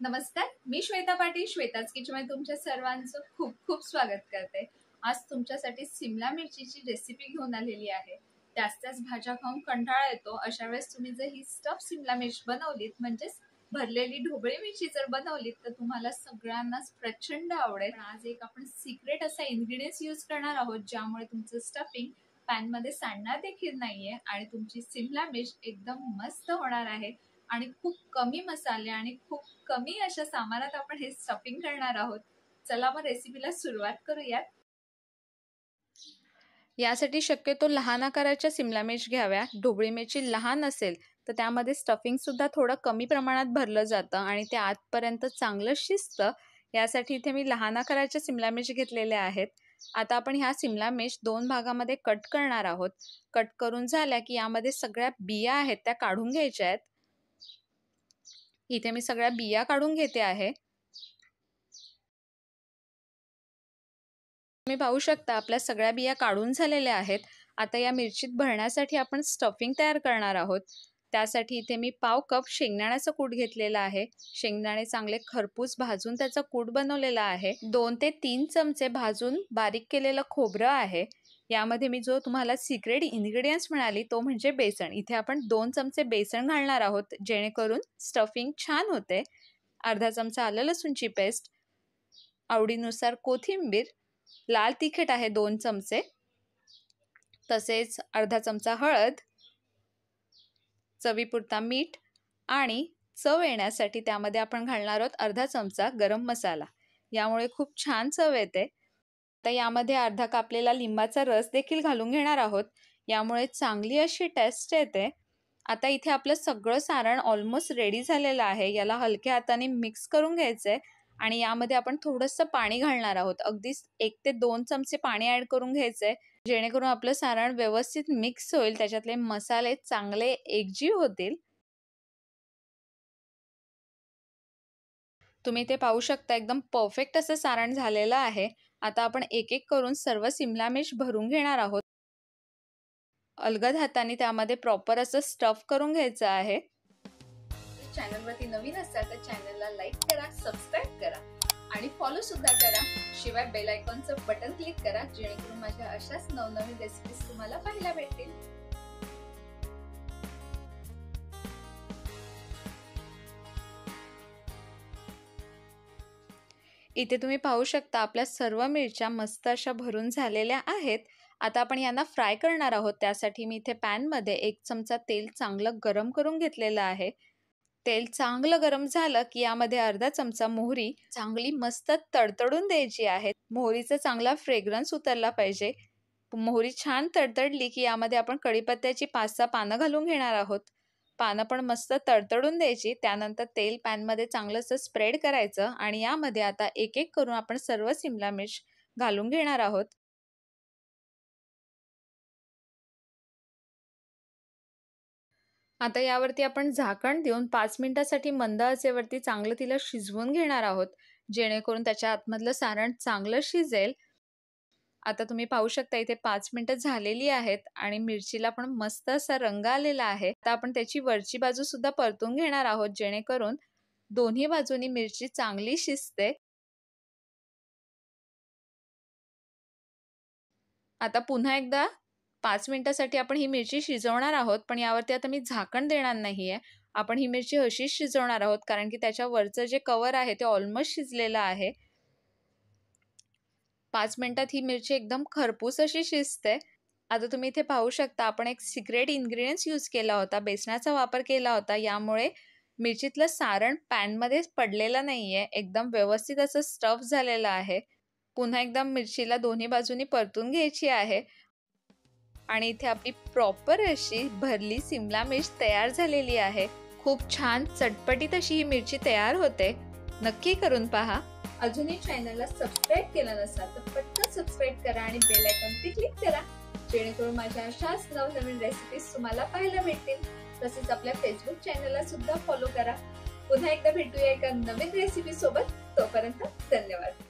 नमस्कार, मी श्वेता पाटील श्वेताच किचनमध्ये तुमच्या सर्वांचं खूप खूप स्वागत करते। आज तुमच्यासाठी सिमला मिरचीची रेसिपी घेऊन आलेली आहे। त्याच भाज्या खाऊन कंटाळा येतो, अशा वेळेस तुम्ही जर ही स्टफ सिमला मिर्च बनवलीत म्हणजे भरलेली ढोबळी मिरची जर बनवलीत तर तुम्हाला सगळ्यांनाच प्रचंड आवडेल। आज एक आपण सिक्रेट असा इन्ग्रेडियंट्स यूज करणार आहोत ज्यामुळे तुमचं स्टफिंग पॅन मध्ये सांडणार देखील नाहीये आणि तुमची सिमला मिर्च एकदम मस्त होणार आहे। आणि खूप कमी मसाले आणि खूप कमी अशा सामानात आपण हे स्टफिंग करणार आहोत। चला मग रेसिपीला सुरुवात करूयात। यासाठी शक्यतो लहान आकाराच्या सिमला मिर्च घ्याव्या। ढोबळी मिरची लहान असेल तर त्यामध्ये स्टफिंग सुद्धा थोडं कमी प्रमाणात भरलं जातं आणि ते आतपर्यंत चांगलं शिजतं। यासाठी इथे मी लहान आकाराच्या सिमला मिर्च घेतलेल्या आहेत। आता आपण ह्या सिमला मिर्च दोन भागामध्ये कट करणार आहोत। कट करून झाल्या की यामध्ये सगळ्या बिया आहेत त्या काढून घ्यायच्या आहेत। इथे मी सगळ्या बिया काढून घेते आहे। तुम्ही पाहू शकता आपल्या सगळ्या बिया काढून झालेल्या आहेत। आता या मिरचीत भरण्यासाठी आपण स्टफिंग तयार करणार आहोत। त्यासाठी इथे मी पाव कप शेंगदाण्याचा कूट घेतलेला आहे। शेंगदाणे चांगले खरपूस भाजून त्याचा कूट बनवलेला आहे। 2 ते 3 चमचे भाजून बारीक केलेलं खोबरं आहे। यामध्ये मी जो तुम्हाला सिक्रेट इन्ग्रेडियंट्स म्हणाली तो म्हणजे बेसन। इथे आपण 2 चमचे बेसन घालणार आहोत जेणेकरून स्टफिंग छान होते। अर्धा चमचा आलं लसूणची पेस्ट, आवडीनुसार कोथिंबीर, लाल तिखट आहे 2 चमचे, तसेच अर्धा चमचा हळद, चवीपुरता मीठ आणि चव येण्यासाठी त्यामध्ये आपण घालणार आहोत अर्धा चमचा गरम मसाला। यामुळे खूप छान चव येते। आता यामध्ये अर्धा कापलेला लिंबाचा रस देखील घालून घेणार आहोत। यामुळे चांगली अशी टेस्ट येते। आता इथे आपलं सगळं सारण ऑलमोस्ट रेडी झालेलं आहे। याला हलक्या हाताने मिक्स करून घ्यायचंय आणि यामध्ये आपण थोडंसं पाणी घालणार आहोत। अगदी 1 ते 2 चमचे पाणी ऍड करून घ्यायचंय जेणेकरून आपलं सारण व्यवस्थित मिक्स होईल, त्याच्यातले मसाले चांगले एकजीव होतील। तुम्ही ते पाहू शकता एकदम परफेक्ट असं सारण झालेलं आहे। आता आपण एक एक करून सर्व सिमला मिर्च भरून घेणार आहोत। अलगद हाताने त्यामध्ये प्रॉपर असं स्टफ करून घ्यायचं आहे। चॅनलवरती नवीन असाल तर चॅनलला लाईक करा, सबस्क्राईब करा आणि फॉलो सुद्धा करा। शिवाय बेल आयकॉनचं बटन क्लिक करा जेणेकरून माझ्या अशाच नवनवीन रेसिपीज तुम्हाला पाहायला भेटतील। इथे तुम्ही पाहू शकता आपल्या सर्व मिरच्या मस्त अशा भरून झालेल्या आहेत। आता आपण यांना फ्राय करणार आहोत। त्यासाठी मी इथे पॅन मध्ये 1 चमचा तेल चांगलं गरम करून घेतलेलं आहे। तेल चांगलं गरम झालं की यामध्ये अर्धा चमचा मोहरी चांगली मस्त तडतडून द्यायची आहे। मोहरीचा चांगला फ्रेग्रन्स उतरला पाहिजे। मोहरी छान तडतडली की यामध्ये आपण कढीपत्त्याची 5-6 पानं घालून घेणार आहोत। पानं पण मस्त तडतडून द्यायची। त्यानंतर तेल पॅन मध्ये चांगलं असं स्प्रेड करायचं आणि यामध्ये आता एक एक करून आपण सर्व सिमला मिर्च घालून घेणार आहोत। आता यावरती आपण झाकण देऊन 5 मिनिटांसाठी मंद आचेवरती चांगलं तिला शिजवून घेणार आहोत जेणेकरून त्याच्या आतमधलं सारण चांगलं शिजेल। आता तुम्ही पाहू शकता इथे 5 मिनिटं झालेली आहेत आणि मिरचीला पण मस्त असा रंग आलेला आहे। आता आपण त्याची वरची बाजू सुद्धा परतून घेणार आहोत जेणेकरून दोन्ही बाजूनी मिरची चांगली शिजते। आता पुन्हा एकदा 5 मिनिटांसाठी आपण ही मिरची शिजवणार आहोत, पण यावरती आता मी झाकण देणार नाहीये। आपण ही मिरची अशीच शिजवणार आहोत कारण की त्याच्या वरचं जे कव्हर आहे ते ऑलमोस्ट शिजलेलं आहे। 5 मिनिटात ही मिरची एकदम खरपूस अशी शिजते। आता तुम्ही इथे पाहू शकता आपण एक सिक्रेट इन्ग्रेडियंट्स यूज केला होता, बेसनाचा वापर केला होता। यामुळे मिरचीतलं सारण पॅन मध्ये पडलेलं नाहीये, एकदम व्यवस्थित असं स्टफ झालेलं आहे। पुन्हा एकदा मिरचीला दोन्ही बाजूनी परतून घ्यायची आहे आणि इथे आपली प्रॉपर अशी भरली सिमला मिर्च तयार झालेली आहे। खूप छान चटपटीत अशी ही मिरची तयार होते। नक्की करून पहा। अजूनही चॅनलला सबस्क्राईब केलं नसेल तर पटकन सबस्क्राईब करा आणि बेल आयकॉनवर क्लिक करा जेणेकरून माझ्या अशाच नवनवीन रेसिपीज तुम्हाला पाहायला भेटतील। तसेच आपल्या फेसबुक चॅनलला सुद्धा फॉलो करा। पुन्हा एकदा भेटूया एका नवीन रेसिपी सोबत। तोपर्यंत धन्यवाद।